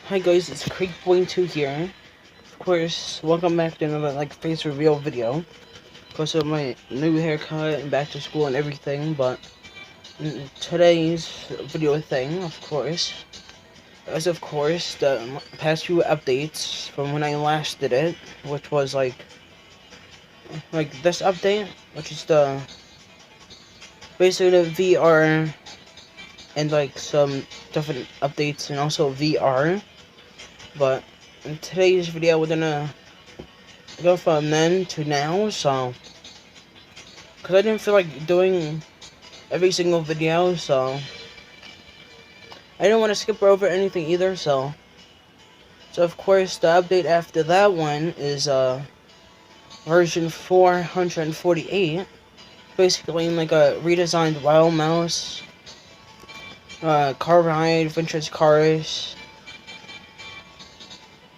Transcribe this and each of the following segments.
Hi guys, it's Creek2 here. Of course, welcome back to another face reveal video. Because of my new haircut and back to school and everything, but today's video thing, of course, is the past few updates from when I last did it, which was like this update, which is basically the VR and some different updates and also VR. But in today's video, we're gonna go from then to now, so because I didn't feel like doing every single video, so I didn't want to skip over anything either, so of course the update after that one is version 448, basically like a redesigned wild mouse, car ride, vintage cars,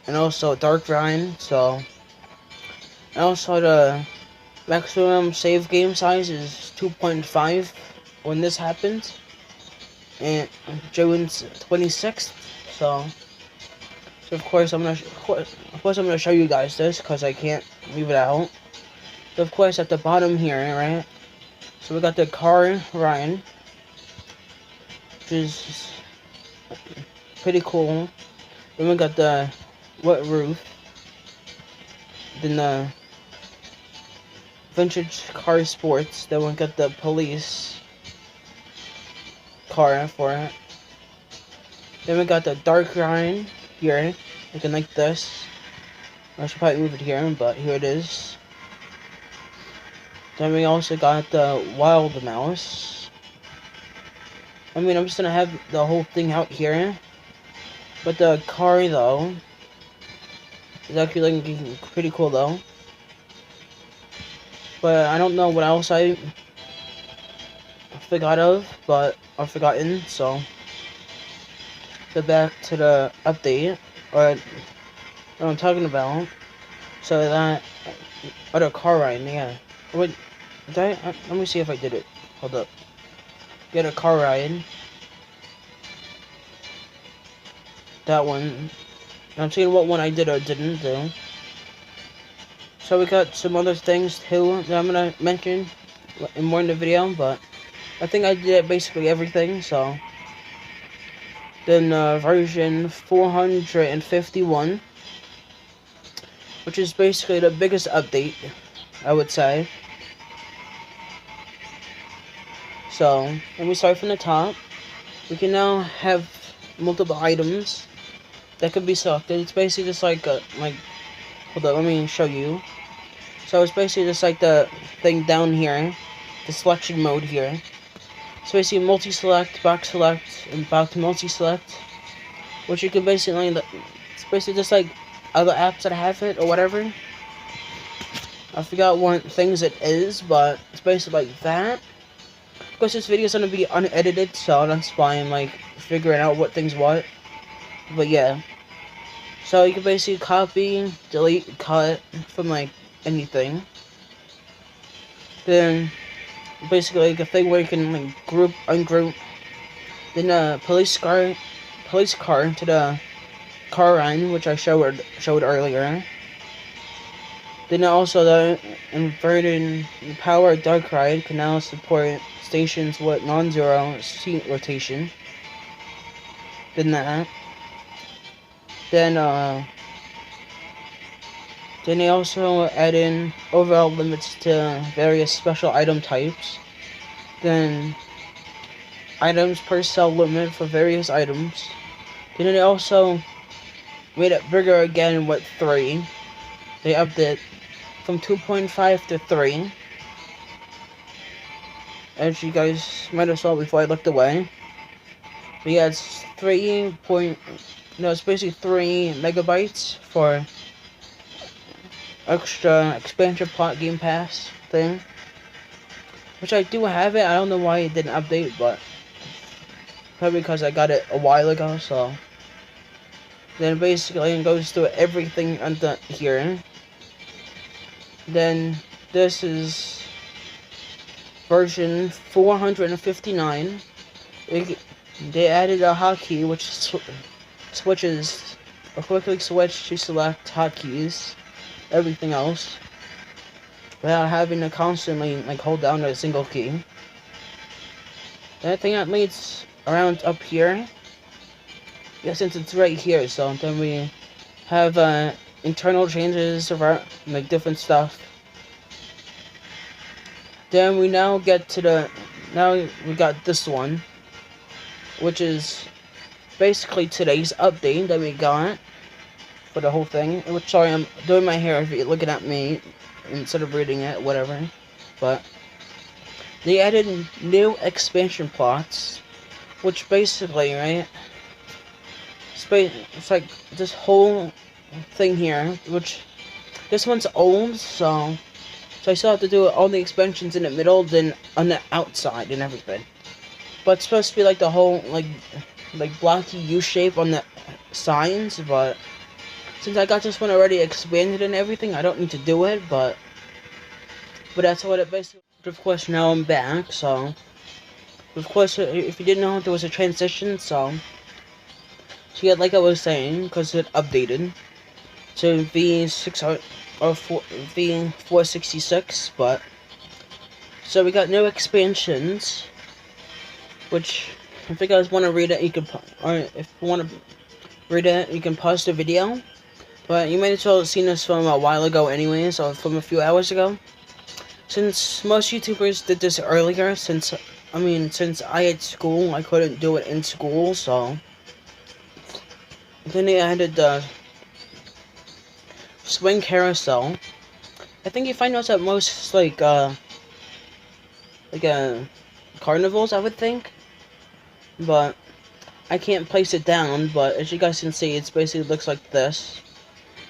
and also dark ride. So and also the maximum save game size is 2.5 when this happens, and June 26th. So of course I'm gonna show you guys this because I can't leave it out. So of course at the bottom here, right? So we got the car Ryan, which is pretty cool. Then we got the wet roof. Then the vintage car sports. Then we got the police car for it. Then we got the dark Ryan here, looking like this. I should probably move it here, but here it is. Then we also got the wild mouse. I mean, I'm just gonna have the whole thing out here, but the car though is actually looking pretty cool though. But I don't know what else I forgot of, but I've forgotten. So back to the update, or what I'm talking about. So that other car ride, yeah. Wait, let me see if I did it. Hold up. Get a car ride. That one. I'm seeing what one I did or didn't do. So we got some other things too that I'm gonna mention more in the video, but I think I did basically everything. So then version 451, which is basically the biggest update, I would say. So let me start from the top. We can now have multiple items that could be selected. It's basically just hold up, let me show you. So it's basically just like the thing down here, the selection mode here. So basically multi-select, box select, and box multi-select, which you can basically, it's basically just like other apps that have it or whatever. I forgot what things it is, but it's basically like that. Of course, this video is gonna be unedited, so that's why I'm figuring out what things what. But yeah, so you can basically copy, delete, cut from anything. Then basically a thing where you can group, ungroup. Then police car to the car ride, which I showed earlier. Then also the inverted power dark ride can now support stations with non-zero seat rotation. Then that. Then they also add in overall limits to various special item types. Then items per cell limit for various items. Then they also made it bigger again with 3. They upped it from 2.5 to 3. As you guys might have saw before I looked away. But yeah, it's it's basically 3 megabytes for extra expansion plot game pass thing, which I do have it. I don't know why it didn't update, but probably because I got it a while ago. So then basically it goes through everything under here. Then this is version 459. They added a hotkey which switches or quickly switch to select hotkeys, everything else, without having to constantly like hold down a single key. The thing that leads around up here, yeah, since it's right here, so then we have internal changes of our like different stuff. Then we now get to now we got this one, which is basically today's update that we got for the whole thing. Which, sorry, I'm doing my hair if you're looking at me instead of reading it, whatever. But they added new expansion plots, which basically, right, it's like this whole thing here, which this one's old, so I still have to do all the expansions in the middle, then on the outside and everything. But it's supposed to be like the whole like blocky U shape on the signs, but since I got this one already expanded and everything, I don't need to do it, but that's what it basically. Of course, now I'm back, so of course, if you didn't know, there was a transition, so yeah, like I was saying, because it updated to V6 or V466, but so we got new expansions, which if you guys want to read it, you can, or if you want to read it, you can pause the video. But you might as well have seen this from a while ago anyways, or from a few hours ago. Since most YouTubers did this earlier, since I had school, I couldn't do it in school, so then they added the swing carousel. I think you find those at most carnivals, I would think. But I can't place it down, but as you guys can see, it basically looks like this.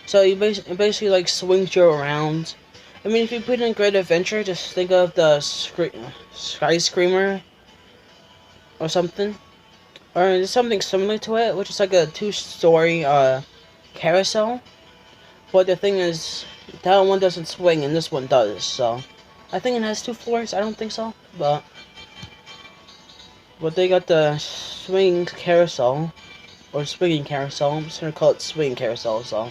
So it basically like swings you around. I mean, if you put in Great Adventure, just think of the Sky Screamer or something. Or something similar to it, which is like a 2-story carousel. But the thing is, that one doesn't swing and this one does, so I think it has 2 floors. I don't think so, but they got the swing carousel, or swinging carousel. I'm just gonna call it swing carousel, so.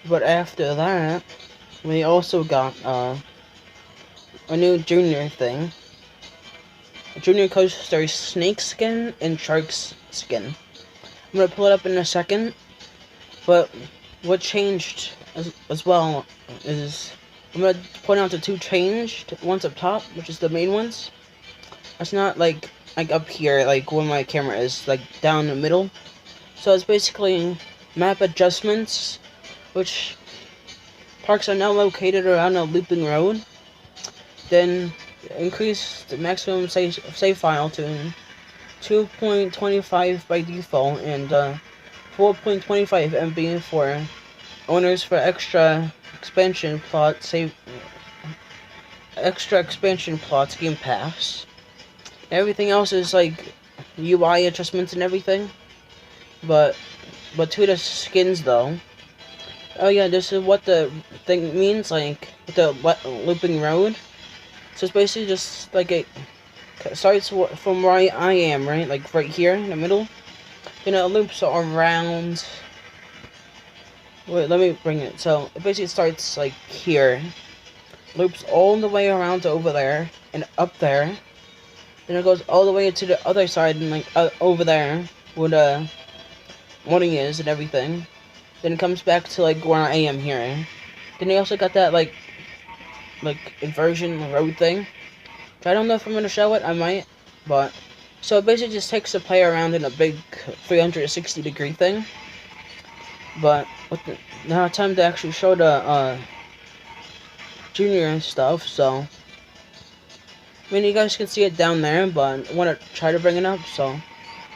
But after that, we also got a new junior thing. A junior coaster snake skin and shark skin. I'm gonna pull it up in a second, but what changed as well is, I'm gonna point out the 2 changed. One's up top, which is the main ones. It's not like up here, like where my camera is, like down the middle. So it's basically map adjustments, which parks are now located around a looping road. Then increase the maximum save file to 2.25 by default and 4.25 MB for owners for extra expansion plots game pass. Everything else is like UI adjustments and everything, but to the skins though. Oh yeah, this is what the thing means, like with the looping road. So it's basically just like it starts from where I am, right? Like right here in the middle. Then it loops around. Wait, let me bring it. So it basically starts like here. Loops all the way around to over there and up there. Then it goes all the way to the other side and like over there where the morning is and everything. Then it comes back to like where I am here. Then they also got that like inversion road thing. Which I don't know if I'm gonna show it. I might, but so it basically just takes the player around in a big 360-degree thing. But now time to actually show the junior stuff. So I mean, you guys can see it down there, but I want to try to bring it up. So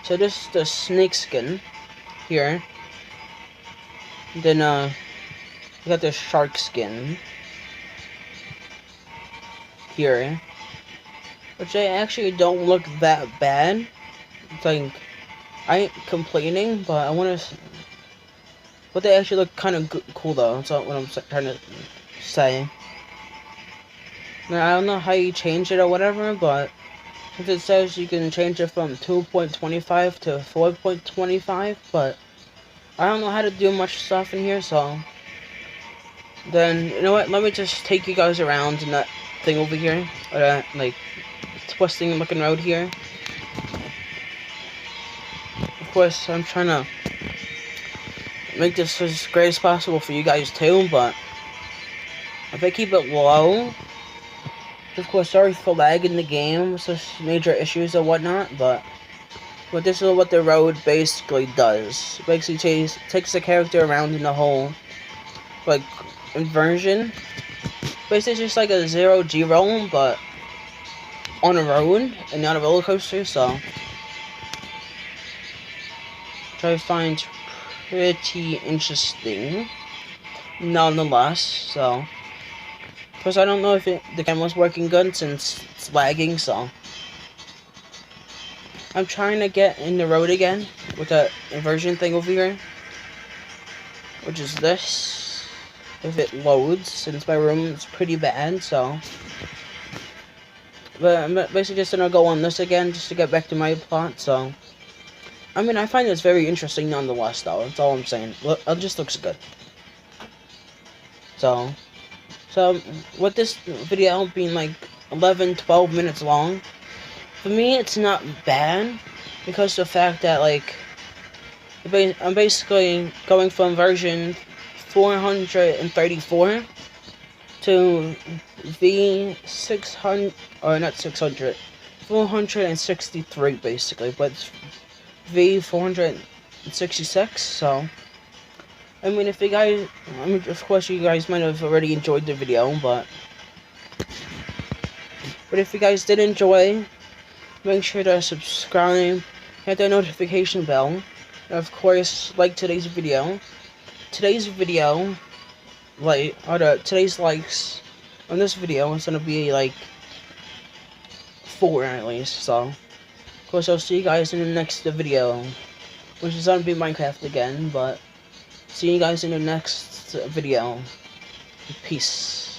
this is the snake skin here. Then you got the shark skin here, which they actually don't look that bad. It's like, I ain't complaining, but I want to. But they actually look kind of cool though. That's what I'm trying to say. Now, I don't know how you change it or whatever, but since it says you can change it from 2.25 to 4.25, but I don't know how to do much stuff in here, so then you know what? Let me just take you guys around in that thing over here, or that like twisting looking road here. Of course, I'm trying to make this as great as possible for you guys too, but if I keep it low, of course, sorry for lag in the game, such major issues or whatnot, but this is what the road basically does. It basically takes the character around in the whole, like, inversion. Basically, it's just like a 0G roll, but on a road and not a roller coaster, so try to find pretty interesting, nonetheless. So, because I don't know if the camera's working good since it's lagging, so I'm trying to get in the road again with that inversion thing over here, which is this. If it loads, since my room is pretty bad, so. But I'm basically just gonna go on this again just to get back to my plot, so. I mean, I find this very interesting nonetheless, though. That's all I'm saying. It just looks good. So, with this video being like 11-12 minutes long, for me it's not bad because of the fact that like I'm basically going from version 434 to V600 or not 600, 463 basically, but it's V466. So I mean, if you guys, I mean, of course you guys might have already enjoyed the video, but if you guys did enjoy, make sure to subscribe, hit that notification bell, and of course, like today's video. Today's likes on this video is gonna be like 4 at least. So, of course, I'll see you guys in the next video, which is gonna be Minecraft again, but see you guys in the next video. Peace.